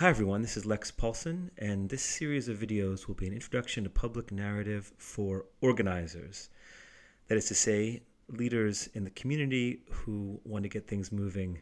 Hi everyone, this is Lex Paulson, and this series of videos will be an introduction to public narrative for organizers. That is to say, leaders in the community who want to get things moving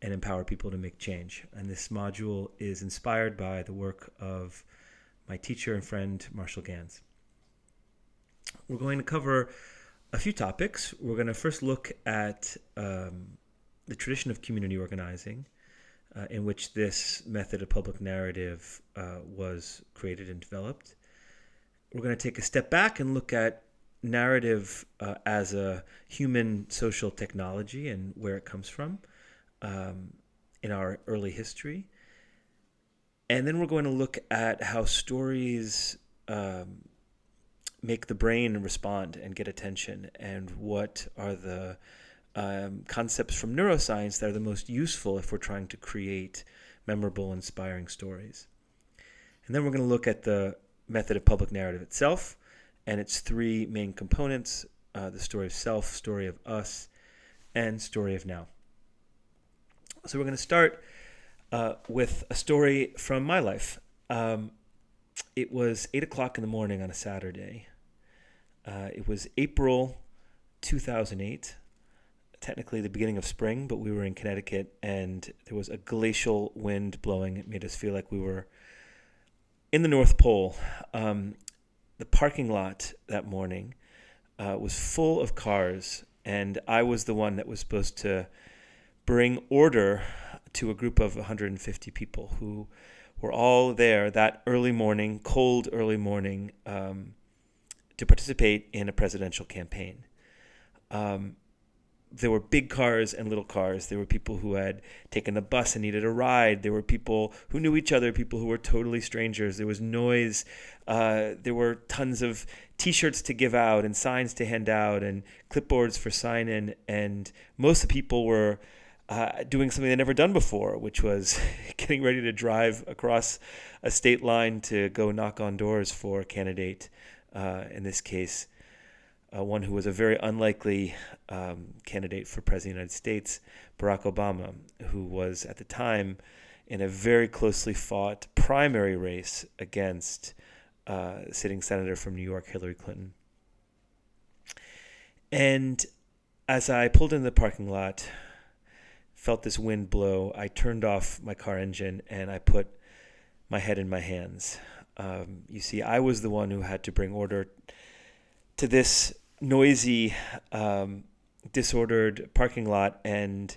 and empower people to make change. And this module is inspired by the work of my teacher and friend, Marshall Ganz. We're going to cover a few topics. We're going to first look at the tradition of community organizing, in which this method of public narrative was created and developed. We're going to take a step back and look at narrative as a human social technology and where it comes from in our early history. And then we're going to look at how stories make the brain respond and get attention, and what are the concepts from neuroscience that are the most useful if we're trying to create memorable, inspiring stories. And then we're going to look at the method of public narrative itself and its three main components: the story of self, story of us, and story of now. So we're going to start with a story from my life. It was 8 o'clock in the morning on a Saturday. It was April 2008. Technically the beginning of spring, but we were in Connecticut and there was a glacial wind blowing. It made us feel like we were in the North Pole. The parking lot that morning was full of cars, and I was the one that was supposed to bring order to a group of 150 people who were all there that early morning, cold early morning, to participate in a presidential campaign. There were big cars and little cars. There were people who had taken the bus and needed a ride. There were people who knew each other, people who were totally strangers. There was noise. There were tons of T-shirts to give out and signs to hand out and clipboards for sign-in. And most of the people were doing something they'd never done before, which was getting ready to drive across a state line to go knock on doors for a candidate, in this case, one who was a very unlikely candidate for President of the United States, Barack Obama, who was at the time in a very closely fought primary race against sitting senator from New York, Hillary Clinton. And as I pulled into the parking lot, felt this wind blow, I turned off my car engine and I put my head in my hands. You see, I was the one who had to bring order to this noisy, disordered parking lot, and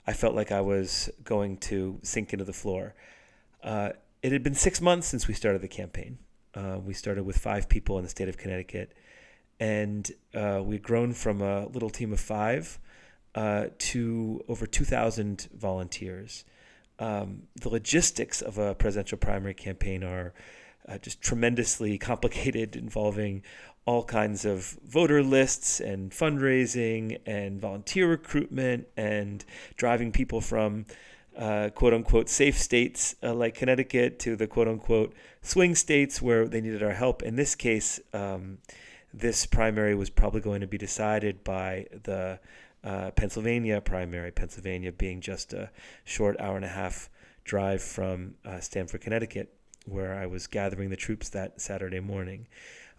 I felt like I was going to sink into the floor. It had been 6 months since we started the campaign. We started with 5 people in the state of Connecticut, and we'd grown from a little team of 5 to over 2,000 volunteers. The logistics of a presidential primary campaign are just tremendously complicated, involving all kinds of voter lists and fundraising and volunteer recruitment and driving people from quote-unquote safe states like Connecticut to the quote-unquote swing states where they needed our help. In this case, this primary was probably going to be decided by the Pennsylvania primary, Pennsylvania being just a short hour-and-a-half drive from Stamford, Connecticut, where I was gathering the troops that Saturday morning.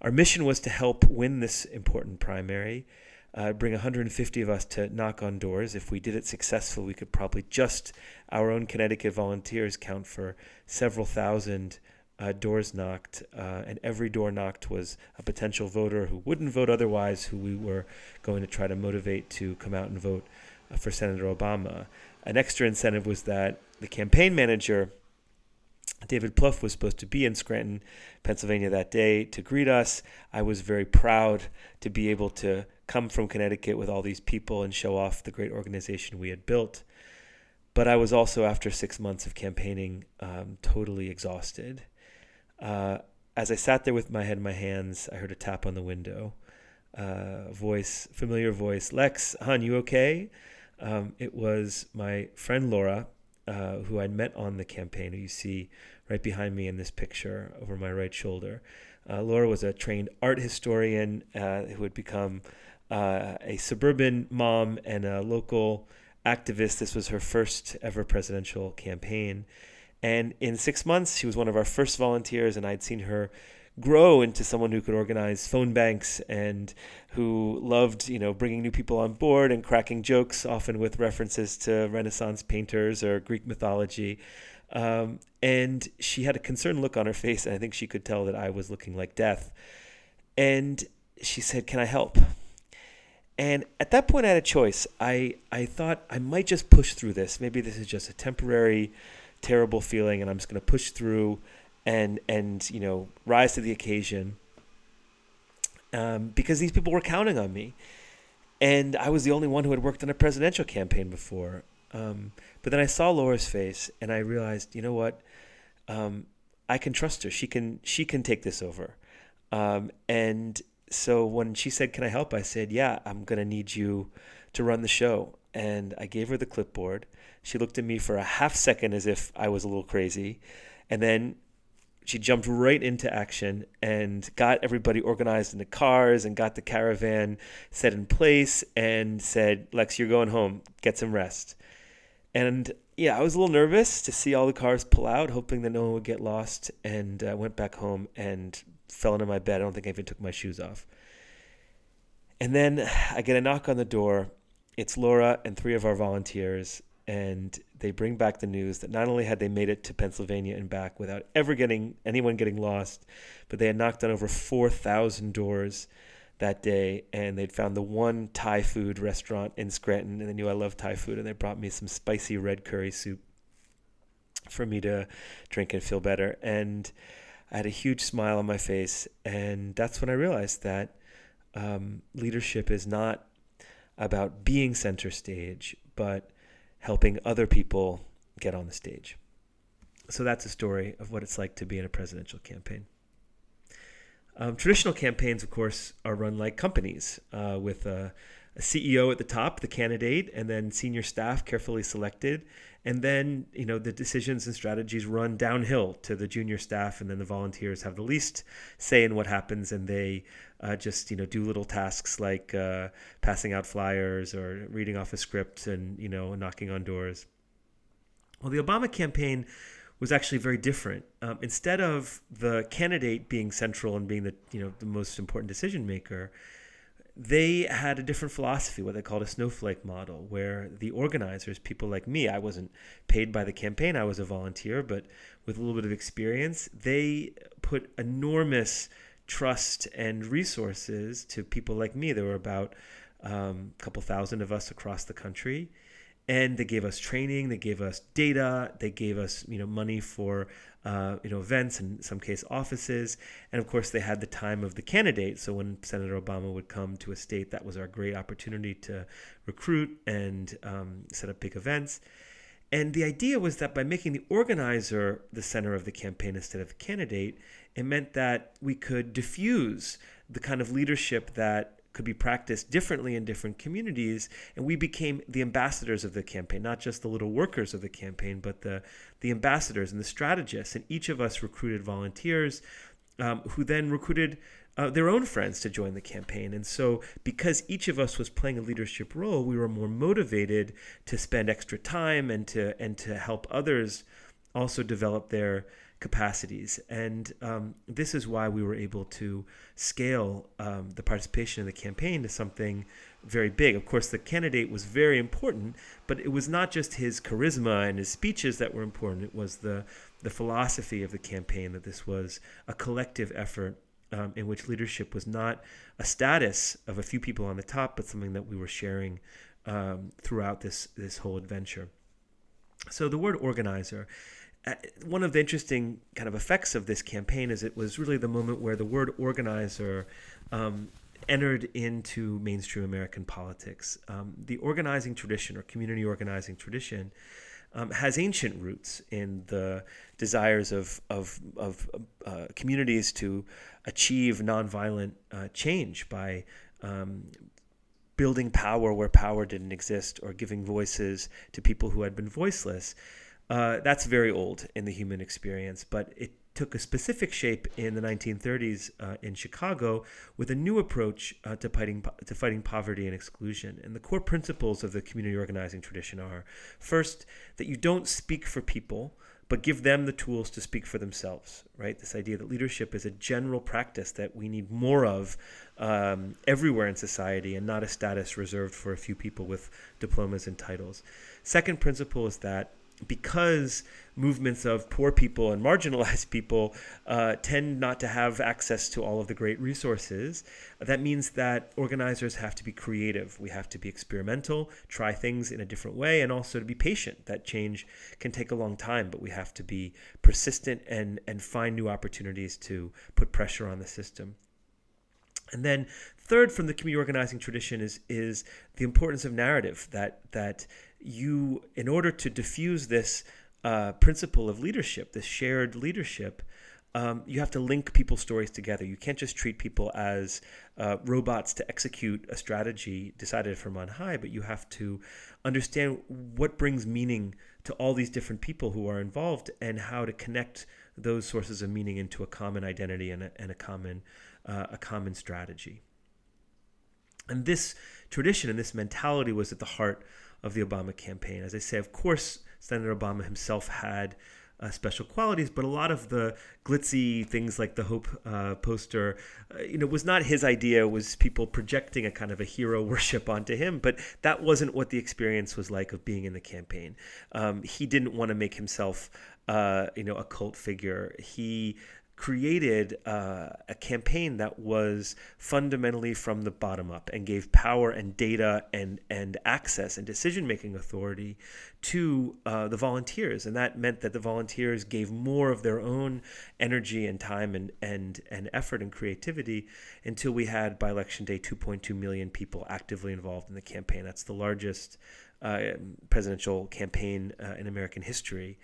Our mission was to help win this important primary, bring 150 of us to knock on doors. If we did it successfully, we could probably just our own Connecticut volunteers count for several thousand doors knocked, and every door knocked was a potential voter who wouldn't vote otherwise, who we were going to try to motivate to come out and vote for Senator Obama. An extra incentive was that the campaign manager, David Plouffe, was supposed to be in Scranton, Pennsylvania that day to greet us. I was very proud to be able to come from Connecticut with all these people and show off the great organization we had built. But I was also, after 6 months of campaigning, totally exhausted. As I sat there with my head in my hands, I heard a tap on the window. Voice, familiar voice. "Lex, hon, you okay?" It was my friend Laura, who I'd met on the campaign, who you see right behind me in this picture over my right shoulder. Laura was a trained art historian who had become a suburban mom and a local activist. This was her first ever presidential campaign. And in 6 months, she was one of our first volunteers, and I'd seen her grow into someone who could organize phone banks and who loved, bringing new people on board and cracking jokes, often with references to Renaissance painters or Greek mythology. And she had a concerned look on her face, and I think she could tell that I was looking like death. And she said, "Can I help?" And at that point, I had a choice. I thought I might just push through this. Maybe this is just a temporary, terrible feeling, and I'm just going to push through and rise to the occasion, because these people were counting on me. And I was the only one who had worked on a presidential campaign before. But then I saw Laura's face, and I realized, you know what? I can trust her. She can take this over. And so when she said, "Can I help?" I said, "Yeah, I'm going to need you to run the show." And I gave her the clipboard. She looked at me for a half second as if I was a little crazy. And then she jumped right into action and got everybody organized into cars and got the caravan set in place and said, "Lex, you're going home. Get some rest." And yeah, I was a little nervous to see all the cars pull out, hoping that no one would get lost, and went back home and fell into my bed. I don't think I even took my shoes off. And then I get a knock on the door. It's Laura and 3 of our volunteers, and they bring back the news that not only had they made it to Pennsylvania and back without ever anyone getting lost, but they had knocked on over 4,000 doors that day, and they'd found the one Thai food restaurant in Scranton, and they knew I love Thai food, and they brought me some spicy red curry soup for me to drink and feel better. And I had a huge smile on my face, and that's when I realized that leadership is not about being center stage, but helping other people get on the stage. So that's a story of what it's like to be in a presidential campaign. Traditional campaigns, of course, are run like companies, with a CEO at the top, the candidate, and then senior staff carefully selected. And then, the decisions and strategies run downhill to the junior staff, and then the volunteers have the least say in what happens, and they just, do little tasks like passing out flyers or reading off a script and, knocking on doors. Well, the Obama campaign was actually very different. Instead of the candidate being central and being the most important decision maker, they had a different philosophy, what they called a snowflake model, where the organizers, people like me, I wasn't paid by the campaign, I was a volunteer, but with a little bit of experience, they put enormous trust and resources to people like me. There were about a couple thousand of us across the country. And they gave us training, they gave us data, they gave us money for events, and in some case offices, and of course they had the time of the candidate. So when Senator Obama would come to a state, that was our great opportunity to recruit and set up big events. And the idea was that by making the organizer the center of the campaign instead of the candidate, it meant that we could diffuse the kind of leadership that could be practiced differently in different communities, and we became the ambassadors of the campaign, not just the little workers of the campaign, but the ambassadors and the strategists. And each of us recruited volunteers who then recruited their own friends to join the campaign. And so because each of us was playing a leadership role, we were more motivated to spend extra time and to help others also develop their capacities. And this is why we were able to scale the participation in the campaign to something very big. Of course, the candidate was very important, but it was not just his charisma and his speeches that were important. It was the philosophy of the campaign, that this was a collective effort in which leadership was not a status of a few people on the top, but something that we were sharing throughout this whole adventure. So the word organizer, one of the interesting kind of effects of this campaign is it was really the moment where the word organizer entered into mainstream American politics. The organizing tradition, or community organizing tradition, has ancient roots in the desires of communities to achieve nonviolent change by building power where power didn't exist, or giving voices to people who had been voiceless. That's very old in the human experience, but it took a specific shape in the 1930s in Chicago with a new approach to fighting poverty and exclusion. And the core principles of the community organizing tradition are, first, that you don't speak for people, but give them the tools to speak for themselves, right? This idea that leadership is a general practice that we need more of everywhere in society, and not a status reserved for a few people with diplomas and titles. Second principle is that because movements of poor people and marginalized people tend not to have access to all of the great resources, that means that organizers have to be creative. We have to be experimental, try things in a different way, and also to be patient. That change can take a long time, but we have to be persistent and find new opportunities to put pressure on the system. And then third, from the community organizing tradition is the importance of narrative, that you, in order to diffuse this principle of leadership, this shared leadership, you have to link people's stories together. You can't just treat people as robots to execute a strategy decided from on high, but you have to understand what brings meaning to all these different people who are involved, and how to connect those sources of meaning into a common identity and a common strategy. And this tradition and this mentality was at the heart of the Obama campaign. As I say, of course, Senator Obama himself had special qualities, but a lot of the glitzy things like the Hope poster, was not his idea. It was people projecting a kind of a hero worship onto him, but that wasn't what the experience was like of being in the campaign. He didn't want to make himself, a cult figure. He created a campaign that was fundamentally from the bottom up and gave power and data and access and decision-making authority to the volunteers. And that meant that the volunteers gave more of their own energy and time and effort and creativity, until we had, by Election Day, 2.2 million people actively involved in the campaign. That's the largest presidential campaign in American history.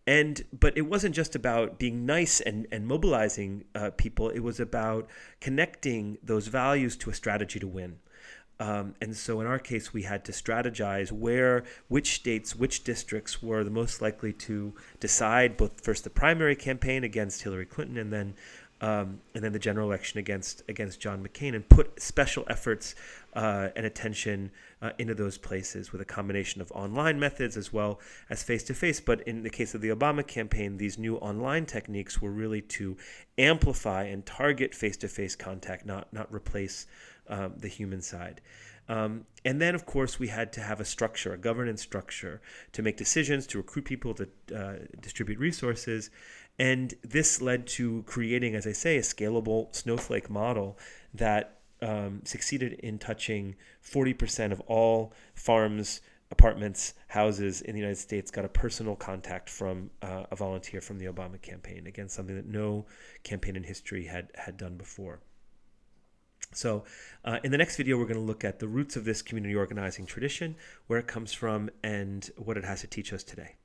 But it wasn't just about being nice and mobilizing people. It was about connecting those values to a strategy to win. And so in our case, we had to strategize which states, which districts were the most likely to decide both first the primary campaign against Hillary Clinton, and then the general election against John McCain, and put special efforts and attention into those places with a combination of online methods as well as face-to-face. But in the case of the Obama campaign, these new online techniques were really to amplify and target face-to-face contact, not replace the human side. And then, of course, we had to have a structure, a governance structure, to make decisions, to recruit people, to distribute resources. And this led to creating, as I say, a scalable Snowflake model that succeeded in touching 40% of all farms, apartments, houses in the United States got a personal contact from a volunteer from the Obama campaign. Again, something that no campaign in history had done before. So in the next video, we're going to look at the roots of this community organizing tradition, where it comes from, and what it has to teach us today.